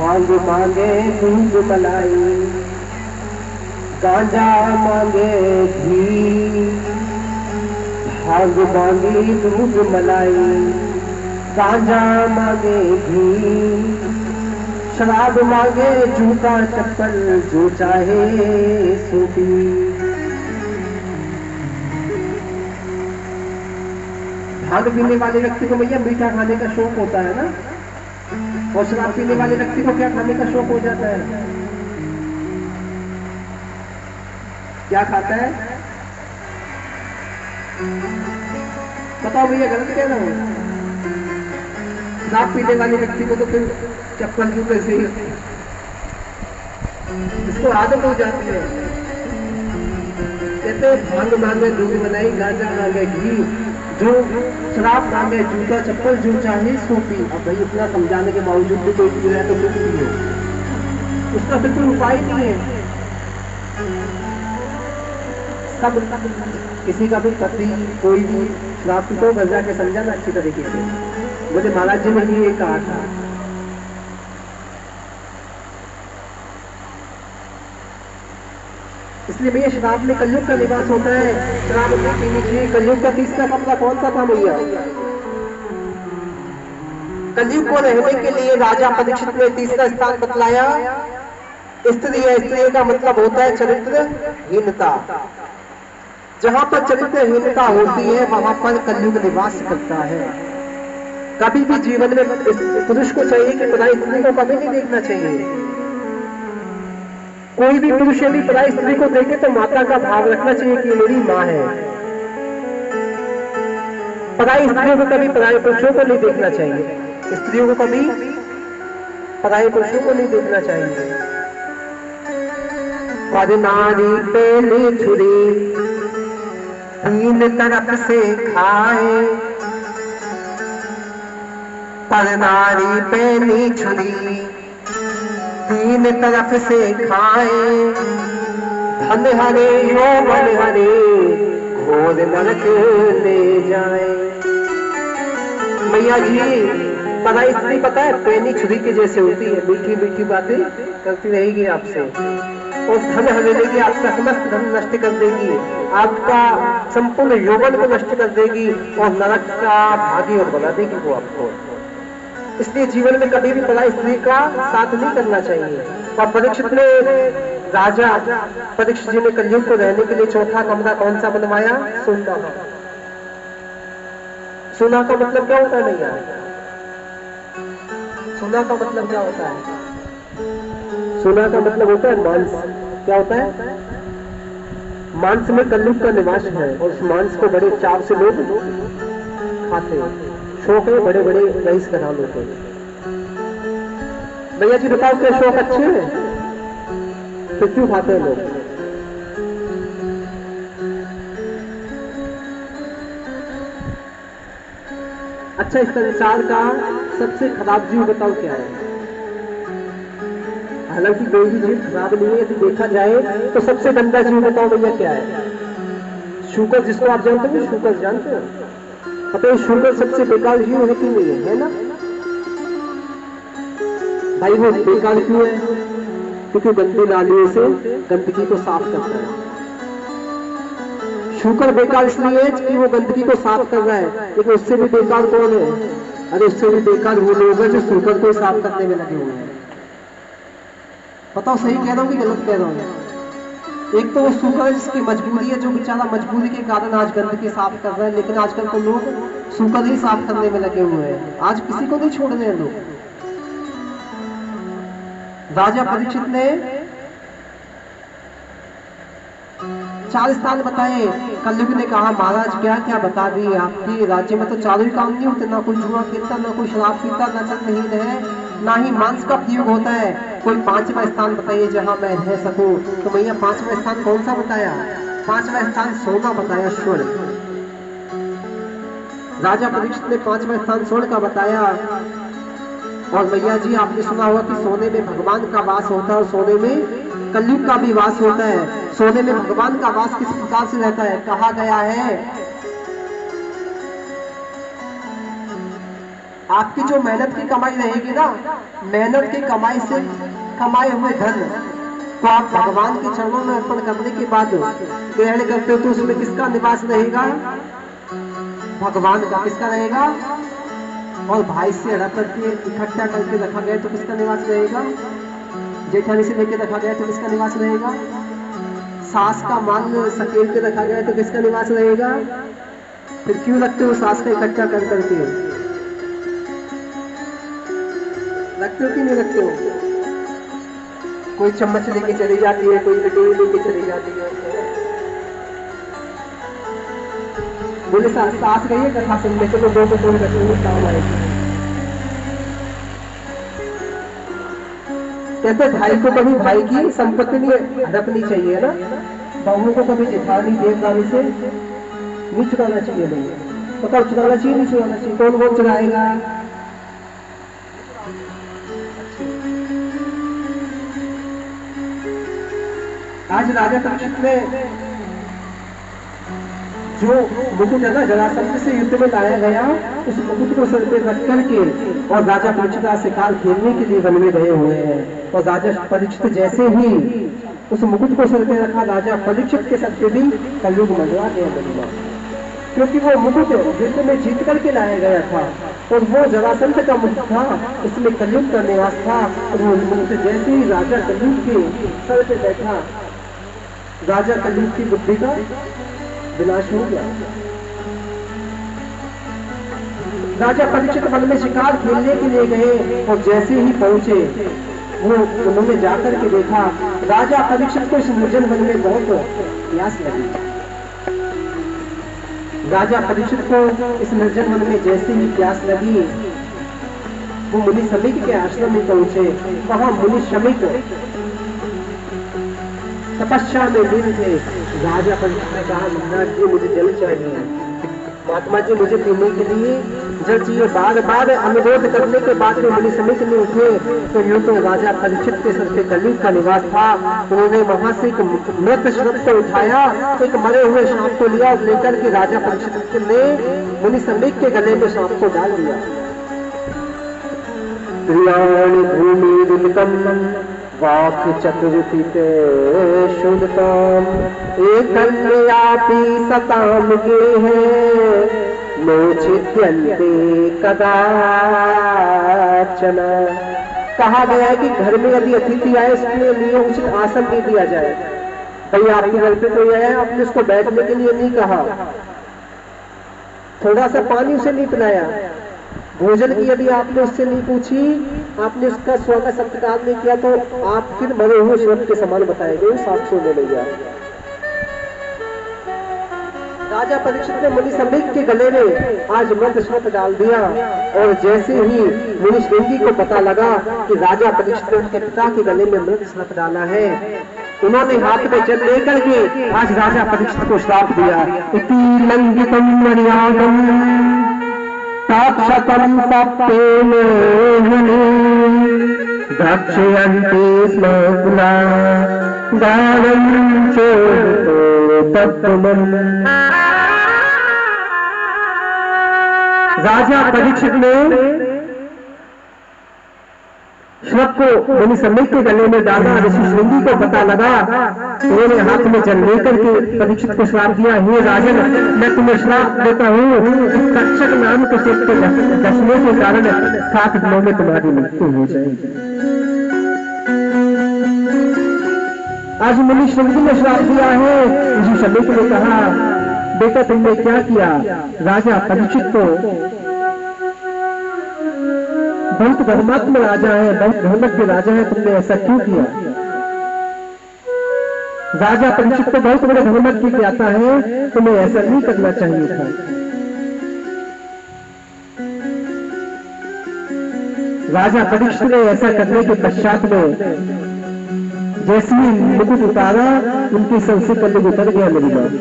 भांग मांगे दूध मलाई, गांजा मांगे घी। भांग मांगे दूध मलाई, गांजा मांगे घी। शराब मांगे जूता चप्पल, जो चाहे सो पी। भांग पीने वाले व्यक्ति को भैया मीठा खाने का शौक होता है ना, और शराब पीने वाले व्यक्ति को क्या खाने का शौक हो जाता है? क्या खाता है? बताओ भैया, गलत कह रहा हूं? शराब पीने वाले व्यक्ति को तो फिर चप्पल जूते से इसको आदत हो जाती है। कहते भांग मांगे दूध मलाई, गांजा मांगे घी। जो शराब मांगे जूता चप्पल, जो चाहे सो पी। अब भाई इतना समझाने के बावजूद भी कोई पी रहा है तो कुछ भी हो, उसका फिर कोई उपाय नहीं है। सब किसी का भी पति कोई भी शराब पी तो घर जाके समझाना अच्छी तरीके से। मुझे महाराज जी ने भी ये कहा था। इसलिए भैया शराब में कलयुग का निवास होता है, शराब नहीं पीनी चाहिए। कलयुग का तीसरा कपड़ा कौन सा था भैया? कलयुग को रहने के लिए राजा परीक्षित ने तीसरा स्थान बतलाया, स्त्री है। स्त्री का मतलब होता है चरित्रहीनता। जहां पर चरित्रहीनता होती है वहां पर कलयुग निवास करता है। कभी भी जीवन में पुरुष को चाहिए कि पराई स्त्री को कभी नहीं देखना चाहिए। कोई भी पुरुष यदि पराई स्त्री को देखे तो माता का भाव रखना चाहिए कि मेरी माँ है। पराई स्त्रियों को कभी पराई पुरुषों को नहीं देखना चाहिए। स्त्रियों को कभी पराई पुरुषों को नहीं देखना चाहिए। पर नारी पहली छुरी तीन तरफ से खाए, पर नारी पहली छुरी तीन तरफ से खाए। धन हरे यौवन हरे घोर नरक ले जाए। मैया जी, पराई स्त्री पता है पैनी छुरी के जैसे होती है, मीठी मीठी बातें करती रहेगी आपसे, और धन हमें देगी, आपका समस्त धन नष्ट कर देगी, आपका संपूर्ण यौवन को नष्ट कर देगी, और नरक का भागी और बना देगी वो आपको। इसलिए जीवन में कभी भी पराई स्त्री का साथ नहीं करना चाहिए। और परीक्षित ने, राजा परीक्षित जी ने कलयुग को रहने के लिए चौथा कमरा कौन सा बनवाया? सोना। सोना का मतलब क्या होता है भैया? सोना का मतलब क्या होता है? सोना का मतलब होता है मांस। क्या होता है? मांस में कलयुग का निवास है, और उस मांस को बड़े चाव से लोग खाते हैं। शौक है बड़े बड़े रईस घरानों के। भैया जी बताओ, क्या शौक अच्छे हैं? तो क्यों खाते हैं लोग? अच्छा, इस संसार का सबसे खराब जीव बताओ क्या है? हालांकि कोई भी जीव खराब नहीं है, यदि देखा जाए तो सबसे गंदा जीव बताओ भैया क्या है? शुकर, जिसको आप जानते हो, शुकर जानते हो? तो शुगर सबसे बेकार जीव है कि नहीं है ना भाई? वो बेकार क्यों है? क्योंकि गंदी नालियों से गंदगी को साफ करता है। शुगर बेकार इसलिए है कि वो गंदगी को साफ कर रहा है, लेकिन उससे भी बेकार कौन है? अरे उससे भी बेकार वो लोग हैं जो शुगर को साफ करने में लगे हुए हैं। बताओ सही कह रहा हूँ कि गलत कह रहा हूँ? एक तो वो शुगर जिसकी मजबूरी है, जो बेचारा मजबूरी के कारण आज गंदगी साफ कर रहा है, लेकिन आजकल तो लोग शुगर ही साफ करने में लगे हुए हैं। आज किसी को नहीं छोड़ रहे हैं लोग। राजा परीक्षित ने 4 स्थान बताए। कलयुग ने कहा महाराज क्या क्या बता दिए, आपके राज्य में तो चारों ही काम नहीं होते, ना कोई जुआ खेलता, ना कोई शराब पीता, ना चंद्रहीन है, ना ही मांस का प्रयोग होता है। कोई 5वां स्थान बताइए जहां मैं रह सकूं। तो भैया 5वां स्थान कौन सा बताया? 5वां स्थान सोना बताया, स्वर्ण। राजा परीक्षित ने 5वां स्थान स्वर्ण का बताया। और भैया जी आपने सुना होगा कि सोने में भगवान का वास होता है, और सोने में कलयुग का भी वास होता है। सोने में भगवान का वास किस प्रकार से रहता है? कहा गया है आपकी जो मेहनत की कमाई रहेगी ना, मेहनत की कमाई से कमाए हुए धन तो आप भगवान के चरणों में अर्पण करने के बाद ग्रहण करते हो, तो उसमें किसका निवास रहेगा? भगवान का। किसका रहेगा? और भाई से अड़ा करके इकट्ठा करके रखा गया तो किसका निवास रहेगा? जेठानी से लेके रखा गया तो किसका निवास रहेगा? सास का मांग सकेल के रखा गया तो किसका निवास रहेगा? फिर क्यों रखते हो सास का इकट्ठा कर करके? रखते हो कि नहीं रखते हो? कोई चम्मच लेके चली जाती है, कोई कटोरी लेके चली जाती है। बोले सास गई है कथा सुनने, चलो दो कटोरी रखेंगे, काम आएगी। कहते भाई को कभी भाई की संपत्ति नहीं हड़पनी चाहिए ना, बहू को कभी जेठानी देवरानी से नहीं चुराना चाहिए। नहीं तो कब चुराना चाहिए? नहीं चुराना चाहिए। कौन कौन चुराएगा? आज राजा परीक्षित में जो मुकुट है ना, जरासंध से युद्ध में लाया गया, उस मुकुट को सर पे रख करके और राजा परीक्षित शिकार खेलने के लिए वन में गए हुए हैं। और राजा परीक्षित जैसे ही उस मुकुट को सर पे रखा, राजा परीक्षित के सर पे भी कलयुग मंडरा गया बनुआ, क्योंकि वो मुकुट युद्ध में जीत करके लाया गया था और वो जरासंध का मुकुट था, उसमें कलयुग का निवास था। और वो मुकुट जैसे ही राजा कलयुग के सर पे बैठा, राजा कलयुग की बुद्धि का विनाश हो गया। राजा परीक्षित वन में शिकार खेलने के लिए गए और जैसे ही पहुंचे वो उन्होंने जाकर के देखा, राजा परीक्षित को इस निर्जन वन में बहुत प्यास लगी। राजा परीक्षित को इस निर्जन वन में जैसे ही प्यास लगी, वो मुनि शमीक के आश्रम में पहुंचे। वहां मुनि शमीक तपस्या में लीन थे। राजा परीक्षित ने कहा, महाराज जी मुझे जल चाहिए, महात्मा जी मुझे पीने के लिए जल चाहिए। बार बार अनुरोध करने के बाद में मुनि शमीक नहीं उठे, तो यूं तो राजा परीक्षित के सर पे कलयुग का निवास था। उन्होंने वहां से एक मृत श्रप को उठाया, एक मरे हुए सांप को लिया और लेकर के राजा परीक्षित ने मुनि शमीक के गले में सांप को डाल दिया। भूमि वाक चतुर्थिते शुद्धताम एकन्यापि सताम गेहे नोचित्यन्ते कदाचन। कहा गया है कि घर में यदि अतिथि आए, उसके लिए उचित आसन नहीं दिया जाए। भाई आपके घर पे कोई आया, आपने उसको बैठने के लिए नहीं कहा, थोड़ा सा पानी उसे नहीं पिलाया, भोजन की यदि आपने उससे नहीं पूछी, आपने उसका स्वागत सत्कार नहीं किया, तो आप फिर मरे हुए श्रम के समान बताए गए, साफ सोने लग गया। राजा परीक्षित ने मुनि शमीक के गले में आज मृत श्रप डाल दिया और जैसे ही मुनि श्रृंगी को पता लगा कि राजा परीक्षित ने उनके पिता के गले में मृत श्रप डाला है, उन्होंने हाथ में जल लेकर के आज राजा परीक्षित को श्राप दिया। इति लंघितम मर्यादम साक्षातम सप्तेन दक्षयन्ति स्म पुनः दानं चोदितो तत्त्वम्। राजा परीक्षित ने श्रप को मुनि शमीक के गले में डाला। ऋषि श्रृंगी को पता लगा, उन्होंने हाथ में जल लेकर के परीक्षित को श्राप दिया, हे राजन, मैं तुम्हें श्राप देता हूँ, तक्षक नाम के शेप के डसने के कारण 7 दिनों में तुम्हारी मृत्यु हो जाएगी। आज मुनि श्रृंगी ने श्राप दिया है। ऋषि शमीक ने कहा, बेटा तुमने क्या किया? राजा परीक्षित को बहुत धर्मात्मा राजा है, बहुत धर्मज्ञ राजा है, तुमने ऐसा क्यों किया? राजा परीक्षित को बहुत बड़े धर्मज्ञ ज्ञाता है, तुम्हें ऐसा नहीं करना चाहिए था। राजा परीक्षित ने ऐसा करने के पश्चात में जैसे ही मुकुट उतारा, उनकी सर से कलयुग उतर गया। मेरी बात,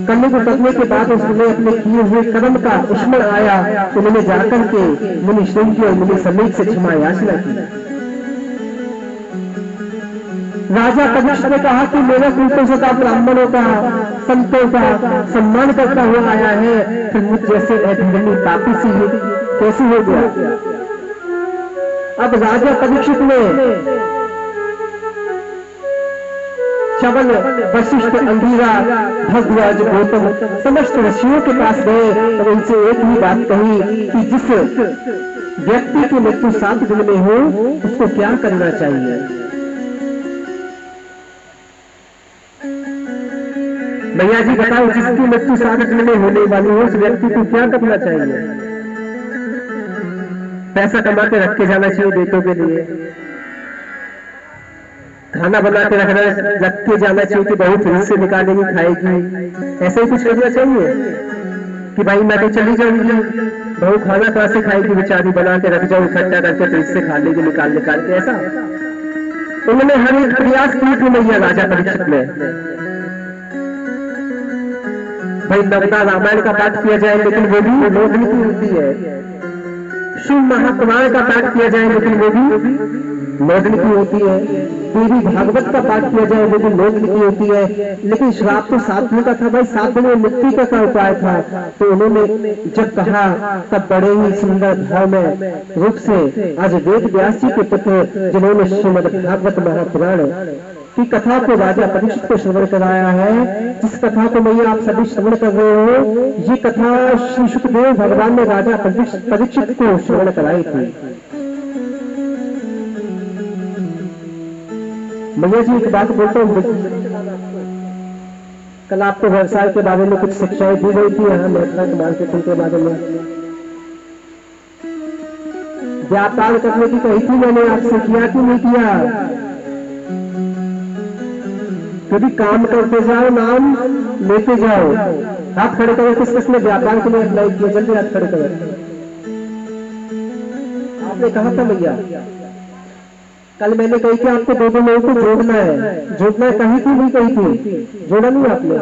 कलयुग उतरने के बाद उसने अपने किए हुए कर्म का स्मरण आया, उन्होंने जाकर के मुनि श्रृंगी और मुनि शमीक से क्षमा याचना की। राजा परीक्षित ने कहा कि मेरा संतों का ब्राह्मणों का संतों का सम्मान करता हुआ आया है, फिर मुझ जैसे अधर्मी पापी से कैसे हो गया? अब राजा परीक्षित ने चवन, वशिष्ठ, अंगिरा, भरद्वाज, गौतम समस्त ऋषियों के पास गए और उनसे एक ही बात कही कि जिस व्यक्ति की मृत्यु 7 दिन में हो उसको क्या करना चाहिए। भैया जी बताओ, जिसकी मृत्यु 7 दिन में होने वाली हो उस व्यक्ति को क्या करना चाहिए? पैसा कमा के रख के जाना चाहिए बेटों के लिए, खाना बना के रख के जाना चाहिए कि बहू फ्रिज से निकालेगी खाएगी, ऐसे ही कुछ करना चाहिए कि भाई मैं तो चली जाऊंगी, बहू खाना कहां से खाएगी बेचारी, बना के रख जाओ इकट्ठा करके फ्रिज से खा लेगी निकाल के। ऐसा उन्होंने हर एक प्रयास की मैया राजा परीक्षित में। भाई नवदा रामायण का पाठ किया जाए लेकिन वो भी 9 दिन की होती है, शिव महापुराण का पाठ किया जाए लेकिन वो भी 9 दिन की होती है, देवी भागवत का पाठ किया जाए वो भी 9 दिन की होती है, लेकिन श्राप तो 7 दिन का था। भाई 7 दिन में मुक्ति का क्या उपाय था? तो उन्होंने जब कहा तब बड़े ही सुंदर भाव में रूप से आज वेद व्यास जी के पुत्र जिन्होंने श्रीमद् भागवत महापुराण की कथा को राजा परीक्षित को श्रवण कराया है, जिस कथा को मैया आप सभी श्रवण कर रहे हो, ये कथा श्री सुखदेव भगवान ने राजा परीक्षित को श्रवण कराई थी। मैया जी एक बात बोलता हूँ, कल आपको व्यवसाय के बारे में कुछ शिक्षाएं दी गई थी यहाँ नेटवर्क मार्केटिंग के बारे में, व्यापार करने की कही थी मैंने आपसे, किया कि नहीं किया? कभी काम करते जाओ, नाम लेते जाओ। हाथ खड़े करो, किस किसने व्यापार के लिए अप्लाई किया? जल्दी हाथ खड़े करो। आपने कहा था भैया, कल मैंने कही थी आपको 2 लोगों को जोड़ना है, कही थी नहीं कही थी? जोड़ा नहीं आपने?